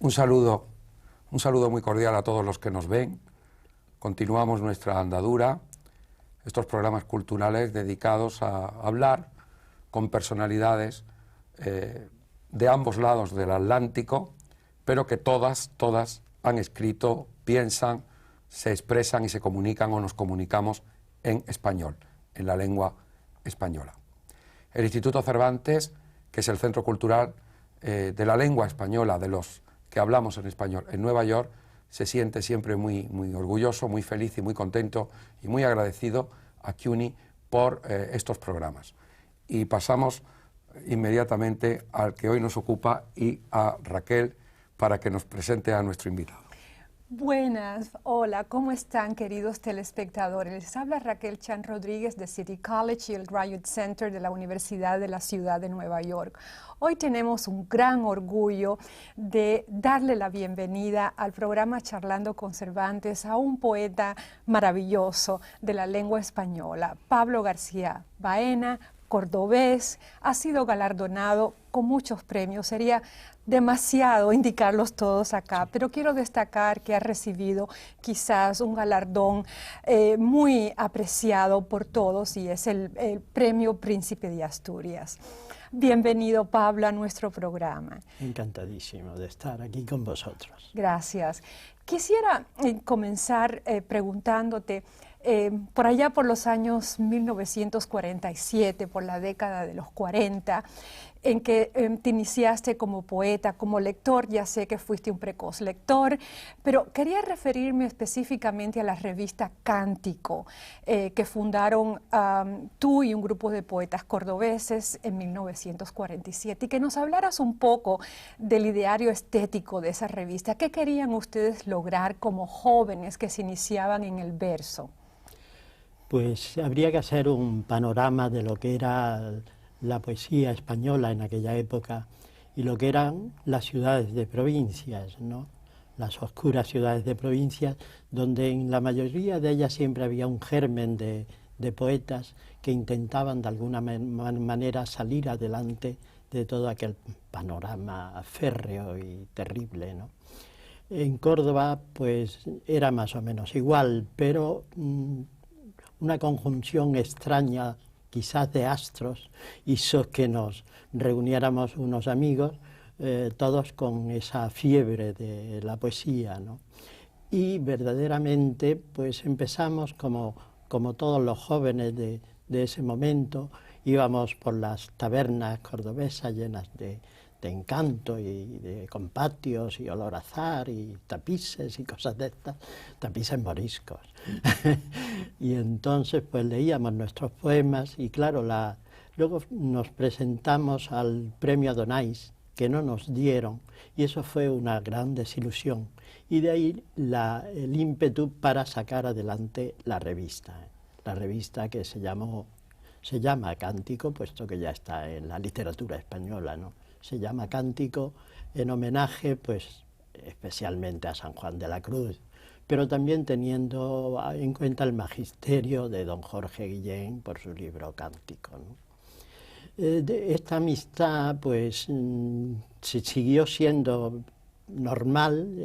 Un saludo muy cordial a todos los que nos ven. Continuamos nuestra andadura, estos programas culturales dedicados a hablar con personalidades de ambos lados del Atlántico, pero que todas han escrito, piensan, se expresan y se comunican o nos comunicamos en español, en la lengua española. El Instituto Cervantes, que es el centro cultural de la lengua española, de los que hablamos en español en Nueva York, se siente siempre muy orgulloso, muy feliz y muy contento y muy agradecido a CUNY por estos programas. Y pasamos inmediatamente al que hoy nos ocupa y a Raquel para que nos presente a nuestro invitado. Buenas, hola, ¿cómo están, queridos telespectadores? Les habla Raquel Chan Rodríguez de City College y el Graduate Center de la Universidad de la Ciudad de Nueva York. Hoy tenemos un gran orgullo de darle la bienvenida al programa Charlando con Cervantes a un poeta maravilloso de la lengua española, Pablo García Baena, cordobés, ha sido galardonado con muchos premios. Sería demasiado indicarlos todos acá, pero quiero destacar que ha recibido quizás un galardón muy apreciado por todos y es el Premio Príncipe de Asturias. Bienvenido, Pablo, a nuestro programa. Encantadísimo de estar aquí con vosotros. Gracias. Quisiera comenzar preguntándote, por allá por los años 1947, por la década de los 40, en que te iniciaste como poeta, como lector. Ya sé que fuiste un precoz lector, pero quería referirme específicamente a la revista Cántico, que fundaron tú y un grupo de poetas cordobeses en 1947, y que nos hablaras un poco del ideario estético de esa revista. ¿Qué querían ustedes lograr como jóvenes que se iniciaban en el verso? Pues habría que hacer un panorama de lo que era la poesía española en aquella época y lo que eran las ciudades de provincias, ¿no? Las oscuras ciudades de provincias, donde en la mayoría de ellas siempre había un germen de poetas que intentaban de alguna manera salir adelante de todo aquel panorama férreo y terrible, ¿no? En Córdoba pues era más o menos igual, pero una conjunción extraña, quizás de astros, hizo que nos reuniéramos unos amigos, todos con esa fiebre de la poesía, ¿no? Y verdaderamente pues empezamos como todos los jóvenes de ese momento, íbamos por las tabernas cordobesas llenas de encanto y con patios y olor a azar y tapices y cosas de estas, tapices moriscos. Y entonces pues leíamos nuestros poemas y claro, luego nos presentamos al premio Adonais, que no nos dieron, y eso fue una gran desilusión. Y de ahí el ímpetu para sacar adelante la revista que se llama Cántico, puesto que ya está en la literatura española, ¿no? Se llama Cántico en homenaje, pues, especialmente a San Juan de la Cruz, pero también teniendo en cuenta el magisterio de don Jorge Guillén por su libro Cántico, ¿no? Esta amistad, pues, se siguió siendo normal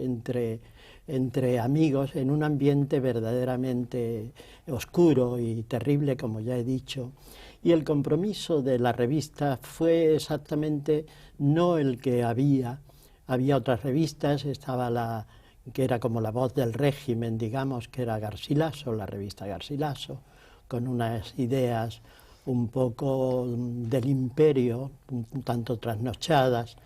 entre amigos en un ambiente verdaderamente oscuro y terrible, como ya he dicho, y el compromiso de la revista fue exactamente no el que había otras revistas, estaba que era como la voz del régimen, digamos, que era Garcilaso, la revista Garcilaso, con unas ideas un poco del imperio, un tanto trasnochadas.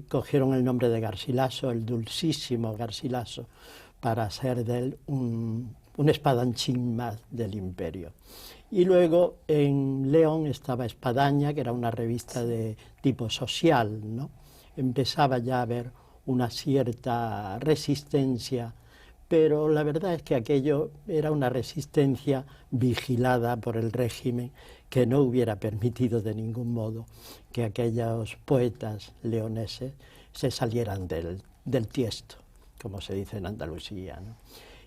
Cogieron el nombre de Garcilaso, el dulcísimo Garcilaso, para hacer de él un espadachín más del imperio. Y luego en León estaba Espadaña, que era una revista de tipo social, ¿no? Empezaba ya a haber una cierta resistencia, pero la verdad es que aquello era una resistencia vigilada por el régimen, que no hubiera permitido de ningún modo que aquellos poetas leoneses se salieran del tiesto, como se dice en Andalucía, ¿no?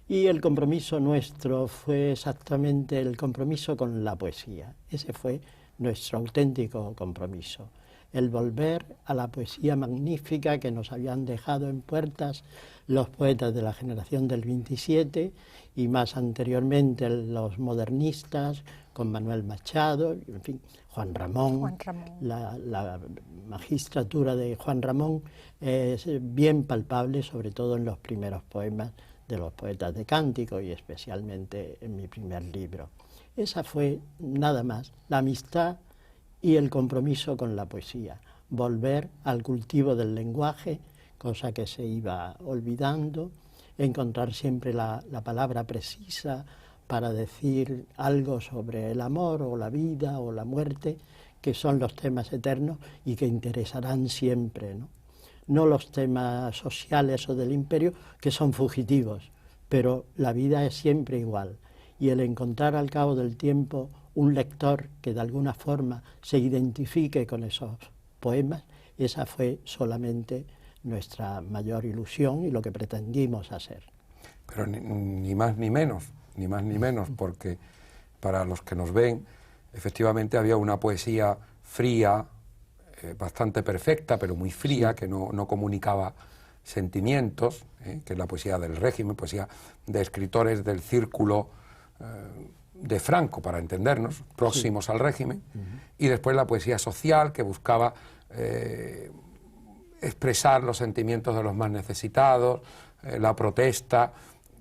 Y el compromiso nuestro fue exactamente el compromiso con la poesía. Ese fue nuestro auténtico compromiso. el volver a la poesía magnífica que nos habían dejado en puertas los poetas de la generación del 27 y más anteriormente los modernistas con Manuel Machado, en fin, Juan Ramón. La magistratura de Juan Ramón es bien palpable, sobre todo en los primeros poemas de los poetas de cántico y especialmente en mi primer libro. Esa fue nada más, la amistad y el compromiso con la poesía, volver al cultivo del lenguaje, cosa que se iba olvidando, encontrar siempre la palabra precisa para decir algo sobre el amor o la vida o la muerte, que son los temas eternos y que interesarán siempre, ¿no? No los temas sociales o del imperio, que son fugitivos, pero la vida es siempre igual. Y el encontrar al cabo del tiempo un lector que de alguna forma se identifique con esos poemas, esa fue solamente nuestra mayor ilusión y lo que pretendimos hacer. Pero ni más ni menos, porque para los que nos ven, efectivamente había una poesía fría, bastante perfecta, pero muy fría, sí, que no comunicaba sentimientos, que es la poesía del régimen, poesía de escritores del círculo de Franco, para entendernos, próximos sí al régimen, y después la poesía social, que buscaba expresar los sentimientos de los más necesitados, la protesta,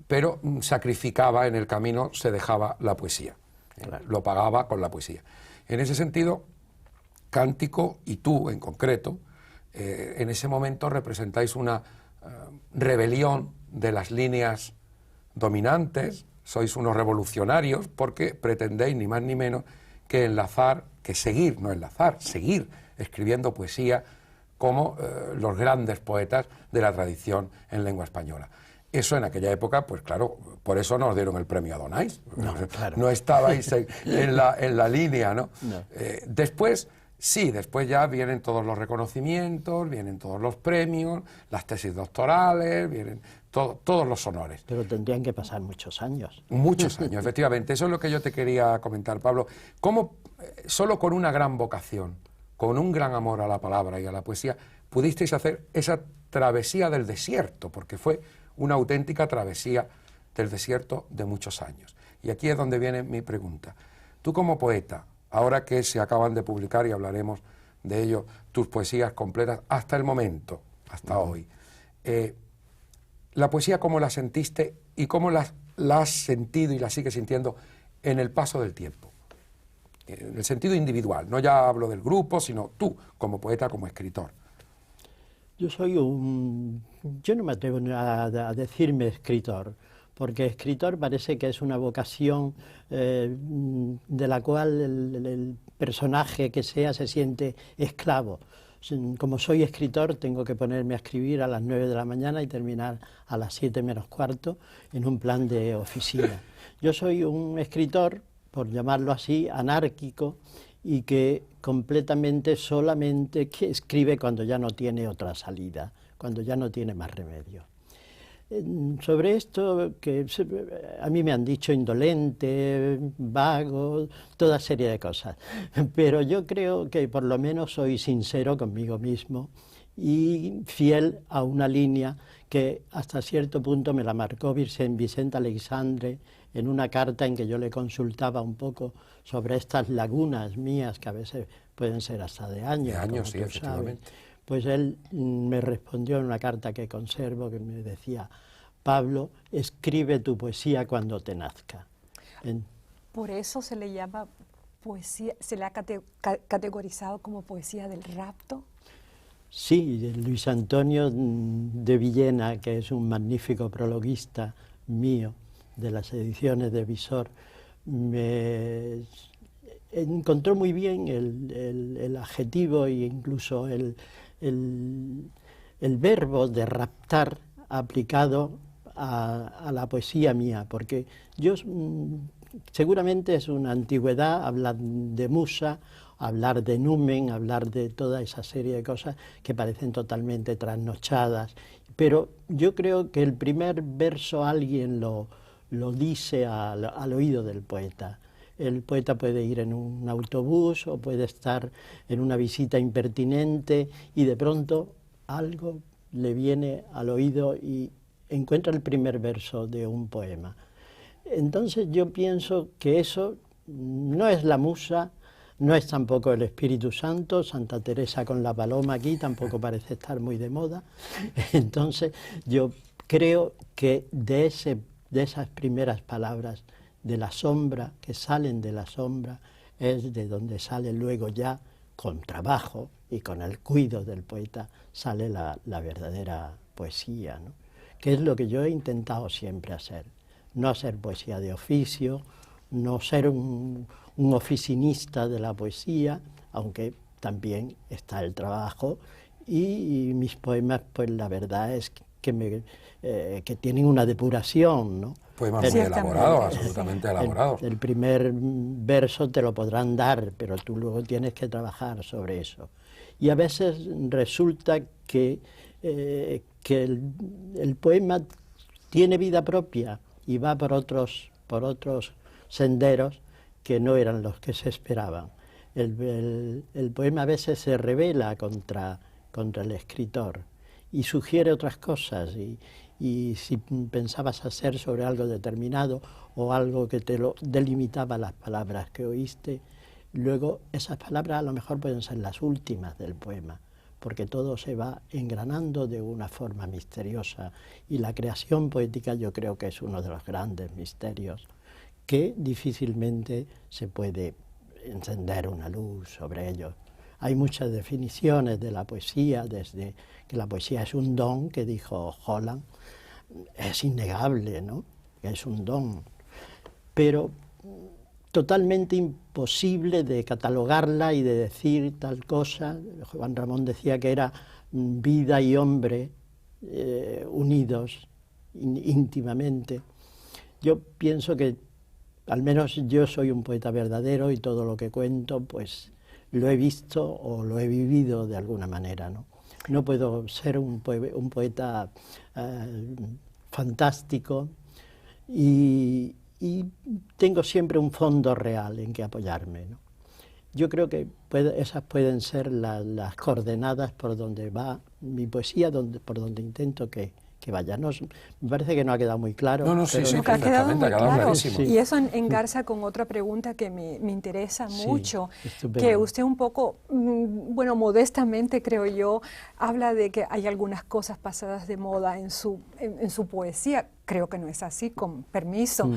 pero sacrificaba en el camino, se dejaba la poesía, claro, lo pagaba con la poesía. En ese sentido, Cántico y tú en concreto, en ese momento representáis una rebelión de las líneas dominantes, sois unos revolucionarios porque pretendéis ni más ni menos que enlazar, que seguir, no enlazar, seguir escribiendo poesía como los grandes poetas de la tradición en lengua española. Eso en aquella época, pues claro, por eso nos dieron el premio Adonais. No, claro, no estabais en la línea, ¿no? No. Después, sí, después ya vienen todos los reconocimientos, vienen todos los premios, las tesis doctorales, vienen todos los honores. Pero tendrían que pasar muchos años. Muchos años, efectivamente. Eso es lo que yo te quería comentar, Pablo. ¿Cómo, solo con una gran vocación, con un gran amor a la palabra y a la poesía, pudisteis hacer esa travesía del desierto? Porque fue una auténtica travesía del desierto de muchos años. Y aquí es donde viene mi pregunta. Tú como poeta, ahora que se acaban de publicar, y hablaremos de ello, tus poesías completas hasta el momento, hasta hoy, la poesía, ¿cómo la sentiste y cómo la has sentido y la sigues sintiendo en el paso del tiempo? En el sentido individual, no ya hablo del grupo, sino tú como poeta, como escritor. Yo no me atrevo a decirme escritor, porque escritor parece que es una vocación de la cual el personaje que sea se siente esclavo. Como soy escritor, tengo que ponerme a escribir a las 9 de la mañana y terminar a las 7 menos cuarto en un plan de oficina. Yo soy un escritor, por llamarlo así, anárquico, y que completamente solamente que escribe cuando ya no tiene otra salida, cuando ya no tiene más remedio. Sobre esto, que a mí me han dicho indolente, vago, toda serie de cosas, pero yo creo que por lo menos soy sincero conmigo mismo y fiel a una línea que hasta cierto punto me la marcó Vicente Aleixandre en una carta en que yo le consultaba un poco sobre estas lagunas mías, que a veces pueden ser hasta de años. De años, sí, efectivamente. Pues él me respondió en una carta que conservo, que me decía: Pablo, escribe tu poesía cuando te nazca. Por eso se le llama poesía, se le ha categorizado como poesía del rapto. Sí, Luis Antonio de Villena, que es un magnífico prologuista mío de las ediciones de Visor, me encontró muy bien el adjetivo e incluso el verbo de raptar aplicado a la poesía mía, porque yo seguramente es una antigüedad hablar de musa, hablar de numen, hablar de toda esa serie de cosas que parecen totalmente trasnochadas, pero yo creo que el primer verso alguien lo dice al oído del poeta. el poeta puede ir en un autobús o puede estar en una visita impertinente y de pronto algo le viene al oído y encuentra el primer verso de un poema. Entonces yo pienso que eso no es la musa, no es tampoco el Espíritu Santo. Santa Teresa con la paloma aquí tampoco parece estar muy de moda. Entonces yo creo que de esas primeras palabras, de la sombra, que salen de la sombra, es de donde sale luego ya, con trabajo y con el cuidado del poeta, sale la verdadera poesía, ¿no? Que es lo que yo he intentado siempre hacer. No hacer poesía de oficio, no ser un oficinista de la poesía, aunque también está el trabajo, y mis poemas, pues la verdad es que tienen una depuración, ¿no? Poemas muy elaborados, absolutamente elaborados. El primer verso te lo podrán dar, pero tú luego tienes que trabajar sobre eso. Y a veces resulta que el poema tiene vida propia y va por otros senderos que no eran los que se esperaban. El poema a veces se revela contra el escritor y sugiere otras cosas, y si pensabas hacer sobre algo determinado o algo que te lo delimitaba las palabras que oíste, luego esas palabras a lo mejor pueden ser las últimas del poema, porque todo se va engranando de una forma misteriosa, y la creación poética yo creo que es uno de los grandes misterios que difícilmente se puede encender una luz sobre ellos. Hay muchas definiciones de la poesía, desde que la poesía es un don, que dijo Holland, es innegable, ¿no?, que es un don, pero totalmente imposible de catalogarla y de decir tal cosa. Juan Ramón decía que era vida y hombre unidos íntimamente. Yo pienso que al menos yo soy un poeta verdadero y todo lo que cuento pues lo he visto o lo he vivido de alguna manera, ¿no? No puedo ser un poeta fantástico y tengo siempre un fondo real en que apoyarme, ¿no? Yo creo que esas pueden ser las coordenadas por donde va mi poesía, por donde intento que vaya. No, me parece que no ha quedado muy claro. No, sí, No, perfectamente, ha quedado clarísimo. Sí. Y eso engarza con otra pregunta que me interesa mucho, que usted un poco, bueno, modestamente creo yo, habla de que hay algunas cosas pasadas de moda en su poesía. Creo que no es así, con permiso,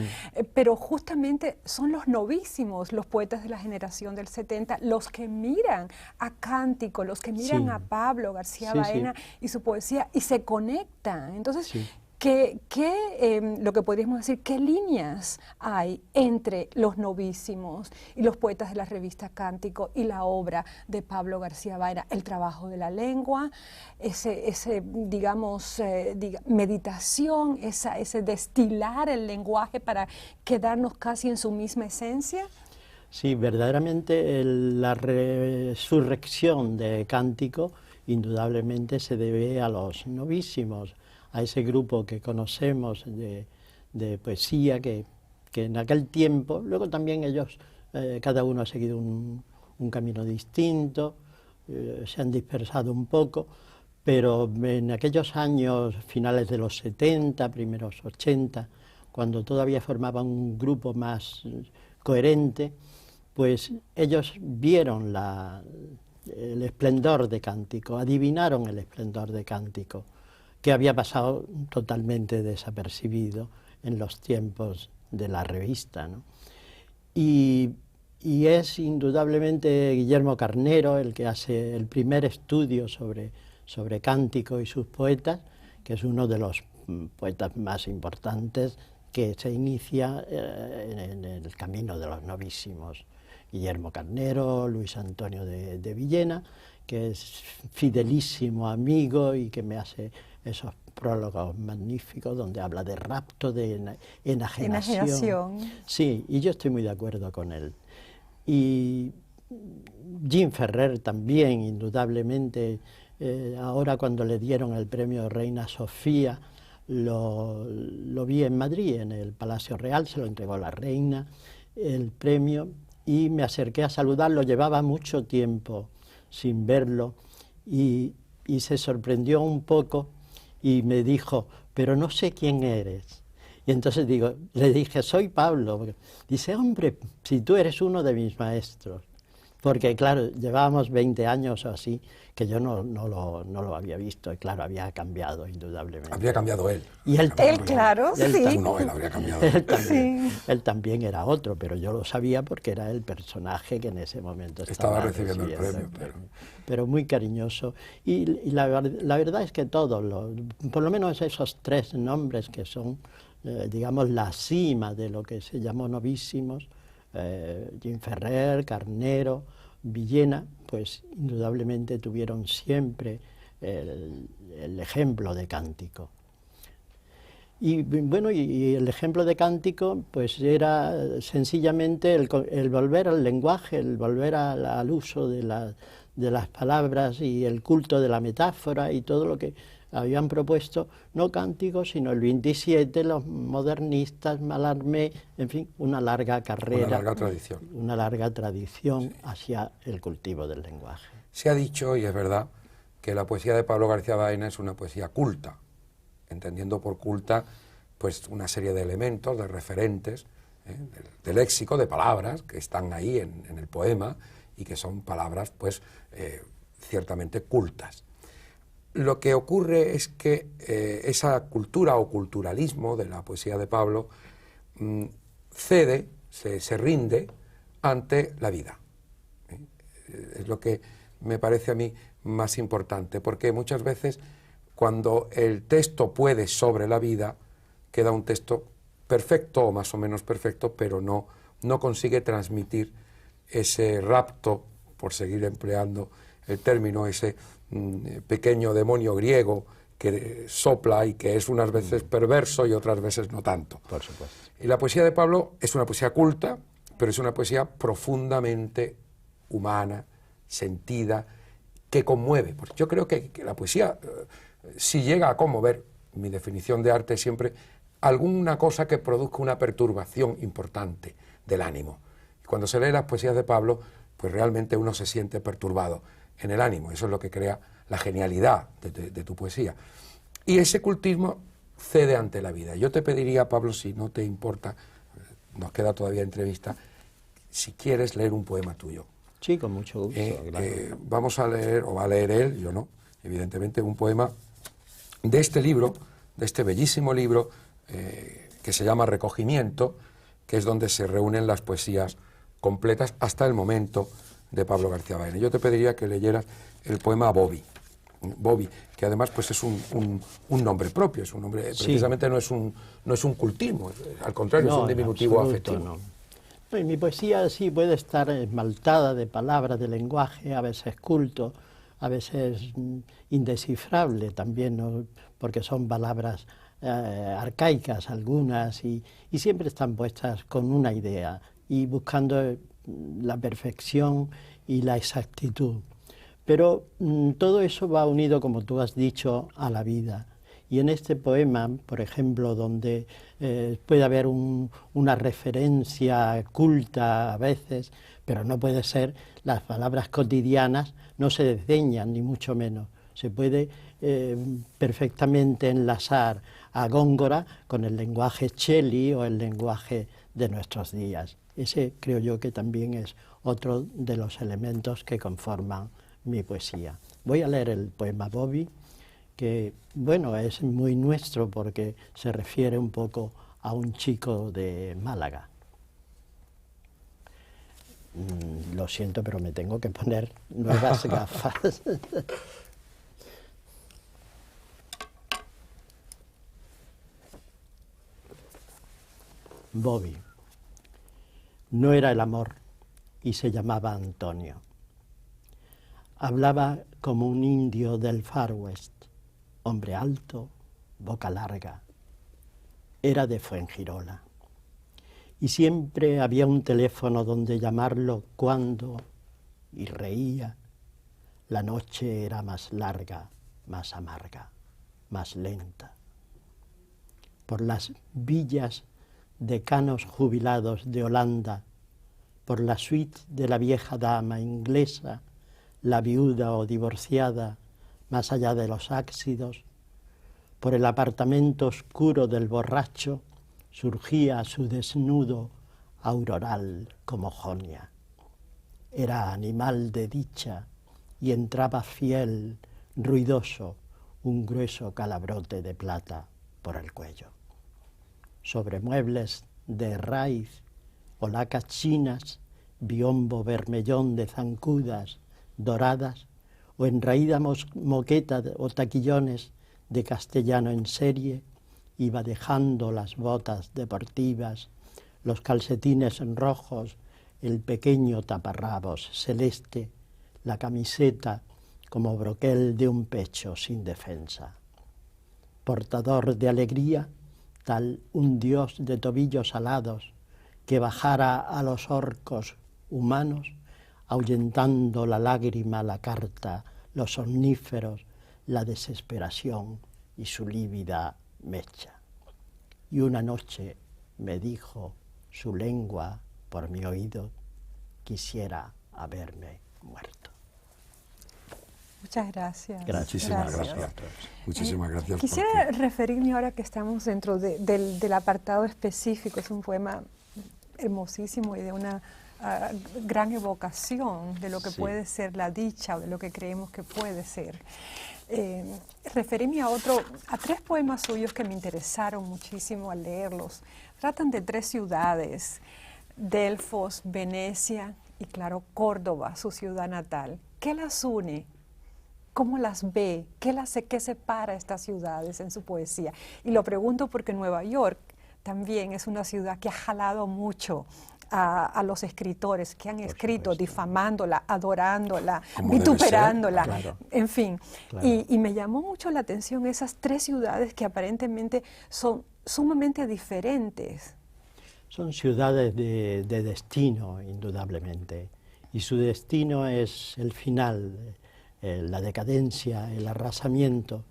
pero justamente son los novísimos, los poetas de la generación del 70, los que miran a Cántico, los que miran a Pablo García Baena y su poesía y se conectan. Entonces, lo que podríamos decir, ¿qué líneas hay entre los novísimos y los poetas de la revista Cántico y la obra de Pablo García Baena? El trabajo de la lengua, digamos, meditación, ese destilar el lenguaje para quedarnos casi en su misma esencia. Sí, verdaderamente la resurrección de Cántico indudablemente se debe a los novísimos, a ese grupo que conocemos de poesía que en aquel tiempo, luego también ellos, cada uno ha seguido un camino distinto, se han dispersado un poco, pero en aquellos años, finales de los 70, primeros 80, cuando todavía formaban un grupo más coherente, pues ellos vieron el esplendor de Cántico, adivinaron el esplendor de Cántico, que había pasado totalmente desapercibido en los tiempos de la revista, ¿no? Y es indudablemente Guillermo Carnero el que hace el primer estudio sobre Cántico y sus poetas, que es uno de los poetas más importantes que se inicia en el camino de los novísimos. Guillermo Carnero, Luis Antonio de Villena, que es fidelísimo amigo y que me hace esos prólogos magníficos donde habla de rapto, de enajenación. Sí, y yo estoy muy de acuerdo con él. Y Jim Ferrer también, indudablemente, ahora cuando le dieron el premio Reina Sofía, lo vi en Madrid, en el Palacio Real, se lo entregó la reina, el premio y me acerqué a saludarlo. Llevaba mucho tiempo sin verlo y se sorprendió un poco y me dijo, pero no sé quién eres. Y entonces le dije, soy Pablo. Dice, hombre, si tú eres uno de mis maestros. Porque claro, llevábamos 20 años o así, que yo no lo había visto, y claro, había cambiado indudablemente. Habría cambiado él. Y él claro, sí. No, él habría cambiado. Él también era otro, pero yo lo sabía porque era el personaje que en ese momento estaba recibiendo el premio. Pero muy cariñoso. Y la verdad es que todos, por lo menos esos 3 nombres que son, digamos, la cima de lo que se llamó novísimos, Jim Ferrer, Carnero, Villena, pues indudablemente tuvieron siempre el ejemplo de cántico. Y bueno, y el ejemplo de cántico pues era sencillamente el volver al lenguaje, el volver al uso de las palabras y el culto de la metáfora y todo lo que habían propuesto, no cánticos, sino el 27, los modernistas, Mallarmé, en fin, una larga carrera. Una larga tradición. Una larga tradición hacia el cultivo del lenguaje. Se ha dicho, y es verdad, que la poesía de Pablo García Baena es una poesía culta, entendiendo por culta pues una serie de elementos, de referentes, de léxico, de palabras que están ahí en el poema y que son palabras pues ciertamente cultas. Lo que ocurre es que esa cultura o culturalismo de la poesía de Pablo cede, se rinde ante la vida. Es lo que me parece a mí más importante, porque muchas veces cuando el texto puede sobre la vida, queda un texto perfecto o más o menos perfecto, pero no consigue transmitir ese rapto, por seguir empleando el término, ese pequeño demonio griego que sopla y que es unas veces perverso y otras veces no tanto. Por supuesto. Y la poesía de Pablo es una poesía culta, pero es una poesía profundamente humana, sentida, que conmueve. Porque yo creo que la poesía, si llega a conmover, mi definición de arte es siempre alguna cosa que produzca una perturbación importante del ánimo. Y cuando se lee las poesías de Pablo, pues realmente uno se siente perturbado en el ánimo. Eso es lo que crea la genialidad de tu poesía. Y ese cultismo cede ante la vida. Yo te pediría, Pablo, si no te importa, nos queda todavía entrevista, si quieres leer un poema tuyo. Sí, con mucho gusto. Claro. Vamos a leer, o va a leer él, yo no, evidentemente, un poema de este libro, de este bellísimo libro, que se llama Recogimiento, que es donde se reúnen las poesías completas hasta el momento de Pablo García Baena. Yo te pediría que leyeras el poema Bobby. Bobby, que además pues es un nombre propio, es un nombre, sí. Precisamente no es un cultismo, al contrario, no, es un diminutivo afectivo. No, y mi poesía sí puede estar esmaltada de palabras, de lenguaje, a veces culto, a veces indescifrable también, ¿no? Porque son palabras arcaicas algunas y siempre están puestas con una idea y buscando la perfección y la exactitud. Pero todo eso va unido, como tú has dicho, a la vida. Y en este poema, por ejemplo, donde puede haber una referencia culta a veces, pero no puede ser, las palabras cotidianas no se desdeñan, ni mucho menos. Se puede perfectamente enlazar a Góngora con el lenguaje Shelley o el lenguaje de nuestros días. Ese creo yo que también es otro de los elementos que conforman mi poesía. Voy a leer el poema Bobby, que bueno, es muy nuestro porque se refiere un poco a un chico de Málaga. Lo siento, pero me tengo que poner nuevas gafas. Bobby. No era el amor y se llamaba Antonio. Hablaba como un indio del Far West, hombre alto, boca larga. Era de Fuengirola. Y siempre había un teléfono donde llamarlo cuando, y reía. La noche era más larga, más amarga, más lenta. Por las villas decanos jubilados de Holanda, por la suite de la vieja dama inglesa, la viuda o divorciada, más allá de los ábsidos, por el apartamento oscuro del borracho, surgía su desnudo auroral como Jonia. Era animal de dicha y entraba fiel, ruidoso, un grueso calabrote de plata por el cuello. Sobre muebles de raíz, olacas chinas, biombo vermellón de zancudas doradas o enraída moqueta o taquillones de castellano en serie, iba dejando las botas deportivas, los calcetines rojos, el pequeño taparrabos celeste, la camiseta como broquel de un pecho sin defensa. Portador de alegría, tal un dios de tobillos alados, que bajara a los orcos humanos, ahuyentando la lágrima, la carta, los omníferos, la desesperación y su lívida mecha. Y una noche me dijo su lengua por mi oído, quisiera haberme muerto. Muchas gracias. Muchísimas gracias. Muchísimas gracias. Quisiera referirme ahora que estamos dentro del apartado específico. Es un poema hermosísimo y de una gran evocación de lo que puede ser la dicha o de lo que creemos que puede ser. Referirme a tres poemas suyos que me interesaron muchísimo al leerlos. Tratan de tres ciudades: Delfos, Venecia y, claro, Córdoba, su ciudad natal. ¿Qué las une? ¿Cómo las ve? ¿Qué separa estas ciudades en su poesía? Y lo pregunto porque Nueva York también es una ciudad que ha jalado mucho a los escritores que han escrito difamándola, adorándola, vituperándola, claro. En fin. Claro. Y me llamó mucho la atención esas tres ciudades que aparentemente son sumamente diferentes. Son ciudades de destino, indudablemente, y su destino es el final, la decadencia, el arrasamiento.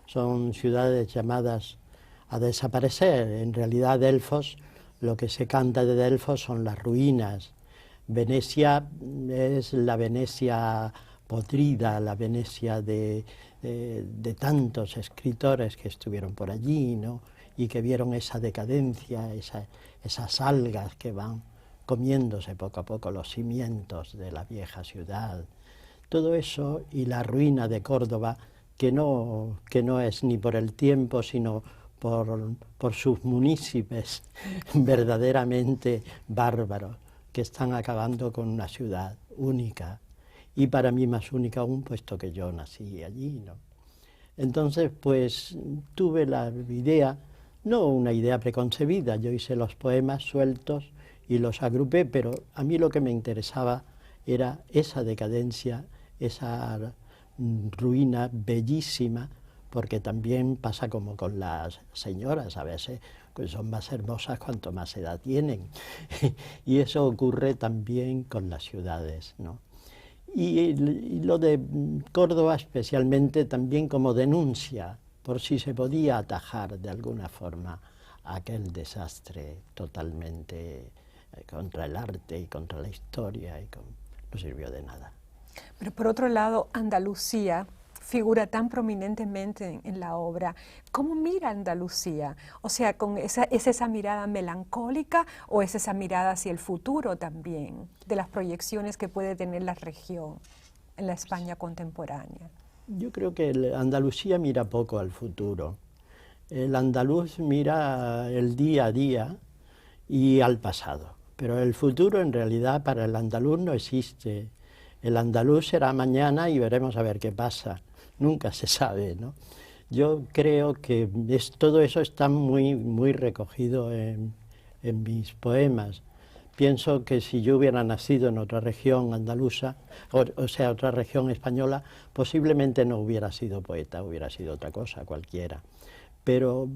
Son ciudades llamadas a desaparecer. En realidad, Delfos, lo que se canta de Delfos son las ruinas. Venecia es la Venecia podrida, la Venecia de tantos escritores que estuvieron por allí, ¿no? Y que vieron esa decadencia, esas algas que van comiéndose poco a poco los cimientos de la vieja ciudad. Todo eso, y la ruina de Córdoba, que no es ni por el tiempo, sino por sus municipios verdaderamente bárbaros, que están acabando con una ciudad única, y para mí más única aún, puesto que yo nací allí, ¿no? Entonces, pues, tuve la idea, no una idea preconcebida, yo hice los poemas sueltos y los agrupé, pero a mí lo que me interesaba era esa decadencia, esa ruina bellísima, porque también pasa como con las señoras, a veces pues son más hermosas cuanto más edad tienen, y eso ocurre también con las ciudades, ¿no? Y lo de Córdoba especialmente también como denuncia, por si se podía atajar de alguna forma aquel desastre totalmente contra el arte y contra la historia, y no sirvió de nada. Pero por otro lado, Andalucía figura tan prominentemente en la obra. ¿Cómo mira Andalucía? O sea, ¿es esa mirada melancólica o es esa mirada hacia el futuro también, de las proyecciones que puede tener la región en la España contemporánea? Yo creo que Andalucía mira poco al futuro. El andaluz mira el día a día y al pasado, pero el futuro en realidad para el andaluz no existe. El andaluz será mañana y veremos a ver qué pasa. Nunca se sabe, ¿no? Yo creo que todo eso está muy recogido en mis poemas. Pienso que si yo hubiera nacido en otra región andaluza, o sea, otra región española, posiblemente no hubiera sido poeta, hubiera sido otra cosa, cualquiera. Pero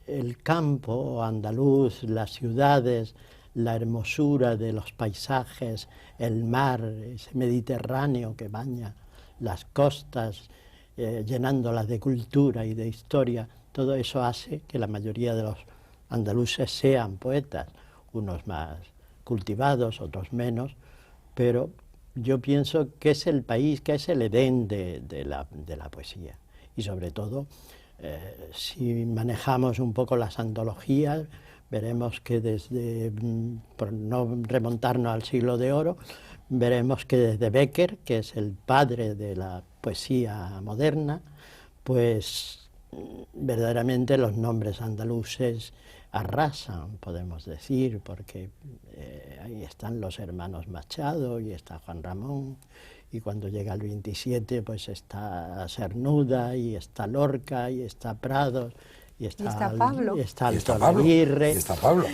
el campo andaluz, las ciudades, la hermosura de los paisajes, el mar, ese Mediterráneo que baña las costas, llenándolas de cultura y de historia, todo eso hace que la mayoría de los andaluces sean poetas, unos más cultivados, otros menos, pero yo pienso que es el país, que es el Edén de la poesía. Y sobre todo, si manejamos un poco las antologías, veremos que desde, por no remontarnos al siglo de oro, veremos que desde Bécquer, que es el padre de la poesía moderna, pues verdaderamente los nombres andaluces arrasan, podemos decir, porque ahí están los hermanos Machado y está Juan Ramón, y cuando llega el 27 pues está Cernuda y está Lorca y está Prados y está Pablo. Y está Y está Alto Pablo. Aguirre, Y está Pablo.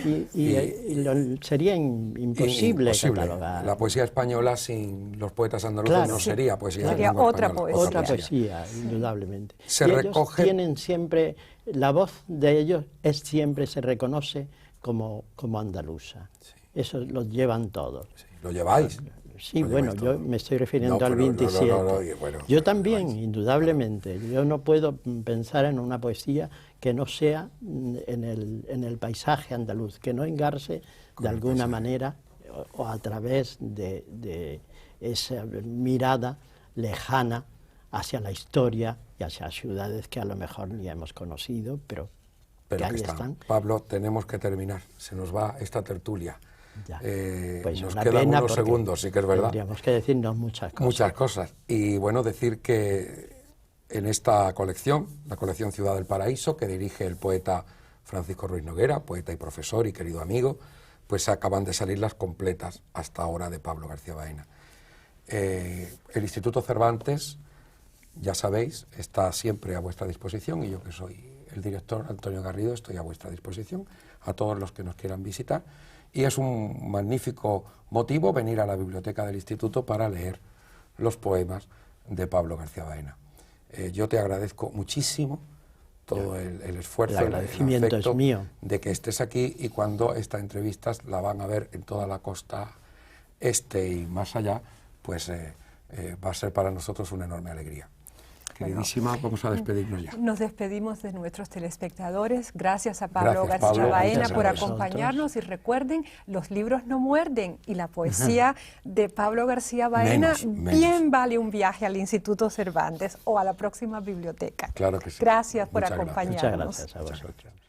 sería imposible catalogar. La poesía española sin los poetas andaluces Claro, no sí. sería poesía. Sería en lengua otra española, poesía. Otra poesía, indudablemente. Se y ellos recoge- tienen siempre, la voz de ellos siempre se reconoce como andaluza. Eso lo llevan todos. Sí, lo lleváis. Sí, Lo bueno, lleváis yo todo. me estoy refiriendo No, al pero 27. y bueno, Yo lo también, lleváis. indudablemente. Yo no puedo pensar en una poesía que no sea en el paisaje andaluz, que no engarce Con de el alguna paisaje. manera o a través de esa mirada lejana hacia la historia y hacia ciudades que a lo mejor ni hemos conocido, pero que Pero ahí que están. están. Pablo, tenemos que terminar. Se nos va esta tertulia. Ya. Nos una quedan pena unos porque segundos, sí que es verdad. Tendríamos que decirnos muchas cosas. Muchas cosas. Y bueno, decir que en esta colección, la colección Ciudad del Paraíso, que dirige el poeta Francisco Ruiz Noguera, poeta y profesor y querido amigo, pues acaban de salir las completas hasta ahora de Pablo García Baena. El Instituto Cervantes, ya sabéis, está siempre a vuestra disposición y yo que soy el director, Antonio Garrido, estoy a vuestra disposición, a todos los que nos quieran visitar. Y es un magnífico motivo venir a la biblioteca del Instituto para leer los poemas de Pablo García Baena. Yo te agradezco muchísimo todo el esfuerzo, El agradecimiento afecto es mío. de que estés aquí, y cuando esta entrevista la van a ver en toda la costa este y más allá, pues va a ser para nosotros una enorme alegría. Queridísima, vamos a despedirnos ya. Nos despedimos de nuestros telespectadores. Gracias a Pablo Gracias, García Pablo. Baena Muchas por gracias. acompañarnos, y recuerden, los libros no muerden y la poesía de Pablo García Baena Menos. bien vale un viaje al Instituto Cervantes o a la próxima biblioteca. Claro que sí. Gracias por Muchas gracias. acompañarnos. Muchas gracias a Muchas vosotros. gracias.